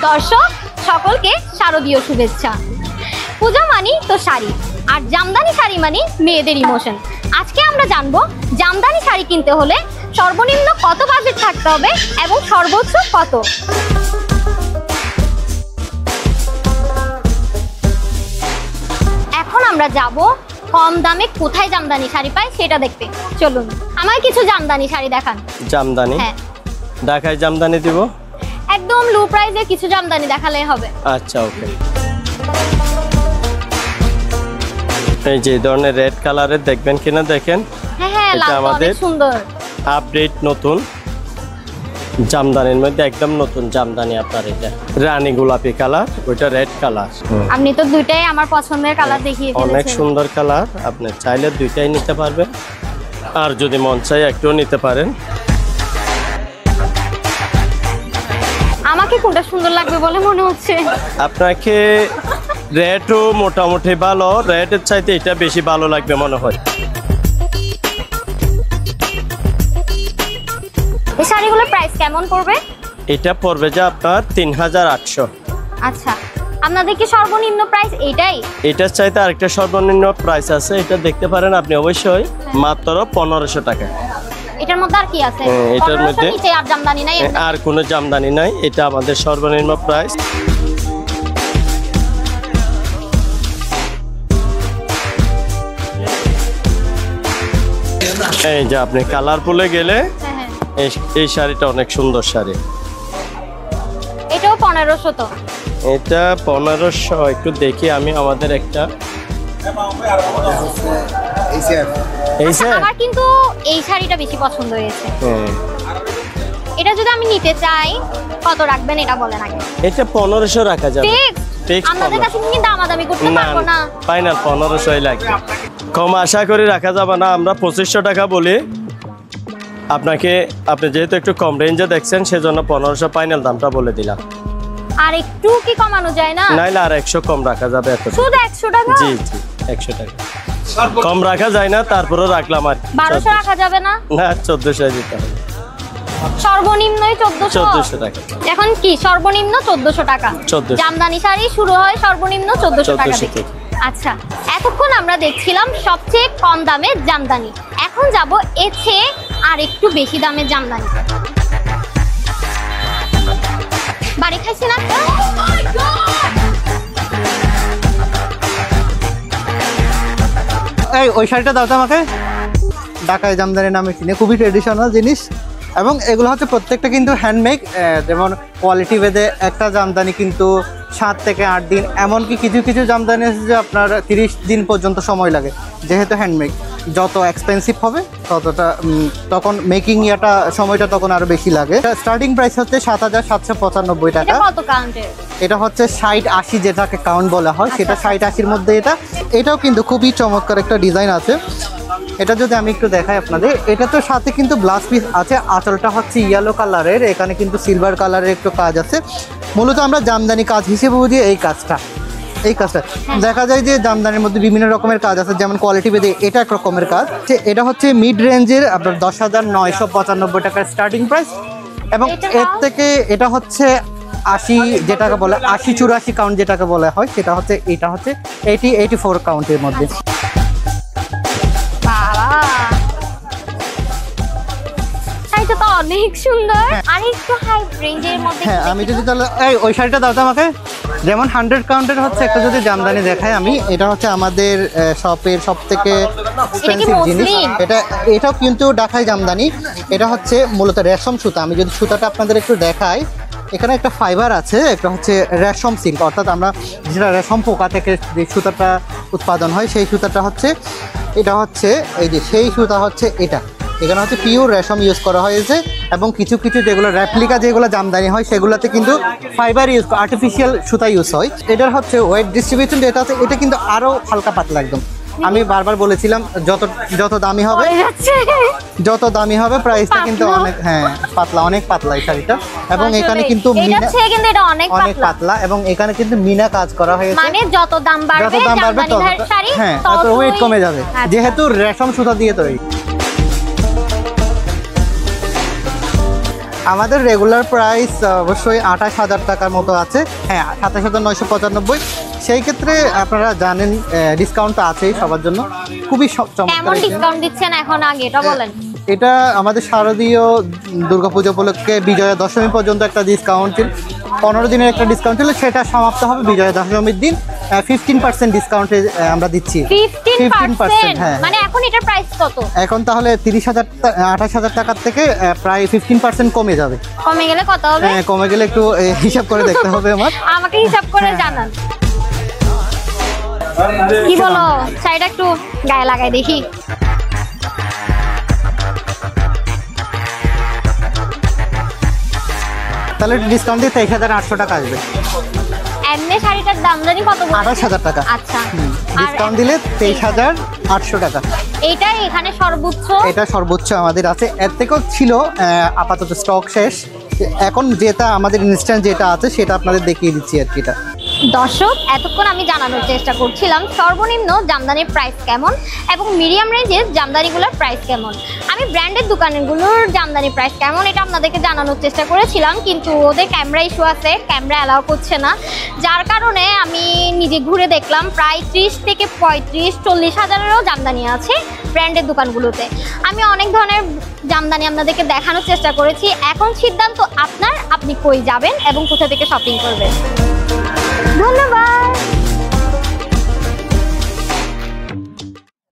দর্শক সকলকে শারদীয় শুভেচ্ছা। পূজা মানি তো শাড়ি, আর জামদানি শাড়ি মানি মেয়েদের ইমোশন। আজকে আমরা জানবো জামদানি শাড়ি কিনতে হলে সর্বনিম্ন কত বাজেট থাকতে হবে এবং সর্বোচ্চ কত। এখন আমরা যাব কম দামে কোথায় জামদানি শাড়ি পাই সেটা দেখতে। চলুন আমায় কিছু জামদানি শাড়ি দেখান। জামদানি? হ্যাঁ, ঢাকায় জামদানি দিব। একদম লো প্রাইসে কিছু জামদানি দেখালে হবে। আচ্ছা, ওকে। এই যে ধরনের রেড কালারের দেখবেন কিনা দেখেন। হ্যাঁ হ্যাঁ, এটা আমাদের অনেক সুন্দর আপডেট নতুন জামদানির মধ্যে একদম নতুন জামদানি। আপনার এটা রানী গোলাপি কালার, ওইটা রেড কালার। আপনি তো দুইটাই আমার পছন্দের কালার দেখিয়ে দিয়েছেন। অনেক সুন্দর কালার, আপনি চাইলে দুইটাই নিতে পারবেন, আর যদি মন চাই একটুও নিতে পারেন। আমাকে কোনটা সুন্দর লাগবে বলে মনে হচ্ছে? আপনাকে রেটও মোটামুটি ভালো, রেটের চাইতে এটা বেশি ভালো লাগবে মনে হয়। এই শাড়িগুলোর প্রাইস কেমন পড়বে? এটা পড়বে যে আপনার ৩৮০০। আচ্ছা, আপনাদের কি সর্বনিম্ন প্রাইস এইটাই? এটার চাইতে আরেকটা সর্বনিম্ন প্রাইস আছে, এটা দেখতে পারেন আপনি অবশ্যই, মাত্র ১৫০০ টাকা। এটার মধ্যে আর কি আছে? এটার মধ্যে আর জামদানি নাই? আর কোনো জামদানি নাই, এটা আমাদের সর্বনিম্ন প্রাইস। এই যে আপনি কালারফুলে গেলে এই শাড়িটা অনেক সুন্দর শাড়ি। এটাও ১৫০০ তো? এটা ১৫০০। একটু দেখি আমি আমাদের একটা আমার কিন্তু এই শাড়িটা বেশি পছন্দ হয়েছে। এটা যদি আমি নিতে চাই কত রাখবেন এটা বলেন আগে। এটা ১৫০০ রাখা যাবে। আমাদের কাছে কি দামাদামি করতে পারবো না? ফাইনাল ১৫০০ই লাগবে, কম আশা করি রাখা যাবে না। আমরা ২৫০০ টাকা বলি আপনাকে, আপনি যেহেতু একটু কম রেঞ্জে দেখছেন সেজন্য ১৫০০ ফাইনাল দামটা বলে দিলাম। আর একটু কি কমানো যায় না? নাইলে আর ১০০ কম রাখা যাবে। এত শুধু ১০০ টাকা? জি জি, ১০০ টাকা কম রাখা যায় না, তারপরেও রাখলাম। আর ১২০০ রাখা যাবে না? না, ১৪০০ দিতে হবে। সর্বনিম্নই ১৪০০ টাকা। এখন কি সর্বনিম্ন ১৪০০ টাকা? জামদানি শাড়ি শুরু হয় সর্বনিম্ন ১৪০০ টাকা থেকে। আচ্ছা, এতক্ষণ আমরা দেখছিলাম সবচেয়ে কম দামের জামদানি, এখন যাব এর চেয়ে আর একটু বেশি দামের জামদানি। বাড়ি খাইছি না? এই ওই শাড়িটা দাও তো আমাকে। ঢাকায় জামদানি নামে কিনে, খুবই ট্রেডিশনাল জিনিস, এবং এগুলো হচ্ছে প্রত্যেকটা কিন্তু হ্যান্ডমেড। যেমন কোয়ালিটি ভেদে একটা জামদানি কিন্তু ৭ থেকে ৮ দিন, এমনকি কিছু কিছু জামদানি আছে যে আপনার ৩০ দিন পর্যন্ত সময় লাগে। যেহেতু হ্যান্ডমেড, যত এক্সপেন্সিভ হবে ততটা তখন মেকিং ইয়াটা সময়টা তখন আরো বেশি লাগে। স্টার্টিং প্রাইস হচ্ছে ৭৭৯৫ টাকা। এটা হচ্ছে ৬০-৮০ যেটাকে কাউন্ট বলা হয়, সেটা ৬০-৮০-র মধ্যে। এটাও কিন্তু খুবই চমৎকার একটা ডিজাইন আছে। এটা যদি আমি একটু দেখাই আপনাদের, এটা তো সাথে কিন্তু ব্লাউজ পিস আছে। আঁচলটা হচ্ছে ইয়েলো কালারের, এখানে কিন্তু সিলভার কালারের একটু কাজ আছে। মূলত আমরা জামদানি কাজ হিসেবে বুঝি এই কাজটা। দেখা যায় যে জামদানির মধ্যে বিভিন্ন রকমের কাজ আছে, যেমন কোয়ালিটি বেদে এটা এক রকমের কাজ। এটা হচ্ছে মিড রেঞ্জের আপনার ১০,৯৯৫ টাকার স্টার্টিং প্রাইস, এবং এর থেকে এটা হচ্ছে ৮০ যেটাকে বলে ৮০-৮৪ কাউন্ট যেটাকে বলা হয়, সেটা হচ্ছে এটা হচ্ছে ৮০-৮৪ কাউন্টের মধ্যে। শাড়িটা তো অনেক সুন্দর, আর একটু হাই রেঞ্জের মধ্যে। হ্যাঁ, আমি যদি তাহলে এই ওই শাড়িটা দাও তো আমাকে। যেমন 100 কাউন্টের হচ্ছে একটা যদি জামদানি দেখাই আমি, এটা হচ্ছে আমাদের শপের সবথেকে এক্সপেন্সিভ জিনিস। এটাও কিন্তু ঢাকায় জামদানি। এটা হচ্ছে মূলত রেশম সুতা। আমি যদি সুতাটা আপনাদের একটু দেখাই, এখানে একটা ফাইবার আছে, একটা হচ্ছে রেশম সিল্ক, অর্থাৎ আমরা যেটা রেশম পোকা থেকে যে সুতাটা উৎপাদন হয় সেই সুতাটা হচ্ছে এটা। হচ্ছে এই যে সেই সুতা হচ্ছে এটা। এখানে হচ্ছে পিওর রেশম ইউজ করা হয়েছে, এবং কিছু কিছু যেগুলো রেপ্লিকা যেগুলো জামদানি হয় সেগুলোতে কিন্তু ফাইবার ইউজ, আর্টিফিশিয়াল সুতা ইউজ হয়। এটার হচ্ছে ওয়েট ডিস্ট্রিবিউশন যেটা আছে, এটা কিন্তু আরও হালকা পাতলা একদম। আমি বারবার বলেছিলাম যত দামি হবে প্রাইসটা কিন্তু অনেক পাতলা, অনেক পাতলা এই শাড়িটা। এবং এখানে কিন্তু অনেক পাতলা, এবং এখানে কিন্তু মিনা কাজ করা হয়েছে। মানে যত দাম বাড়বে তত ওয়েট কমে যাবে, যেহেতু রেশম সুতা দিয়ে তৈরি। আমাদের রেগুলার প্রাইস অবশ্যই 28,000 টাকার মতো আছে, হ্যাঁ 27,995। সেই ক্ষেত্রে আপনারা জানেন ডিসকাউন্ট তো আছেই সবার জন্য, খুবই চমৎকার। কেমন ডিসকাউন্ট দিচ্ছেন এখন, আগে এটা বলেন। এটা আমাদের শারদীয় দুর্গাপূজা উপলক্ষে বিজয়া দশমী পর্যন্ত একটা ডিসকাউন্ট ছিল, 15 দিনের একটা ডিসকাউন্ট ছিল, সেটা সমাপ্ত হবে বিজয়া দশমীর দিন। 15% ডিসকাউন্টে আমরা দিচ্ছি। 15%? হ্যাঁ, মানে এখন এটার প্রাইস কত? এখন তাহলে 28,000 টাকার থেকে প্রায় 15% কমে যাবে। কমে গেলে কত হবে? হ্যাঁ, কমে গেলে একটু হিসাব করে দেখতে হবে আমার। আমাকে হিসাব করে জানান। কি বলো, শাড়িটা একটু গায়ে লাগাই দেখি। তাহলে ডিসকাউন্ট দিয়ে 23,800 টাকা আসবে। এমনি শাড়িটার দাম জানি কত? 28,000 টাকা। আচ্ছা, ডিসকাউন্ট দিলে 23,800 টাকা। এইটাই এখানে সর্বোচ্চ? এটা সর্বোচ্চ আমাদের আছে, এর থেকেও ছিল, আপাতত স্টক শেষ। এখন যেটা আমাদের ইনস্ট্যান্ট যেটা আছে সেটা আপনাদের দেখিয়ে দিচ্ছি আর কি। এটা দর্শক, এতক্ষণ আমি জানানোর চেষ্টা করছিলাম সর্বনিম্ন জামদানির প্রাইস কেমন এবং মিডিয়াম রেঞ্জের জামদানিগুলোর প্রাইস কেমন। আমি ব্র্যান্ডের দোকানগুলোর জামদানি প্রাইস কেমন এটা আপনাদেরকে জানানোর চেষ্টা করেছিলাম, কিন্তু ওদের ক্যামেরা ইস্যু আছে, ক্যামেরা অ্যালাউ করছে না, যার কারণে আমি নিজে ঘুরে দেখলাম প্রায় 30 থেকে 35-40 হাজারেরও জামদানি আছে ব্র্যান্ডের দোকানগুলোতে। আমি অনেক ধরনের জামদানি আপনাদেরকে দেখানোর চেষ্টা করেছি। এখন সিদ্ধান্ত আপনার, আপনি কই যাবেন এবং কোথা থেকে শপিং করবেন। ধন্যবাদ।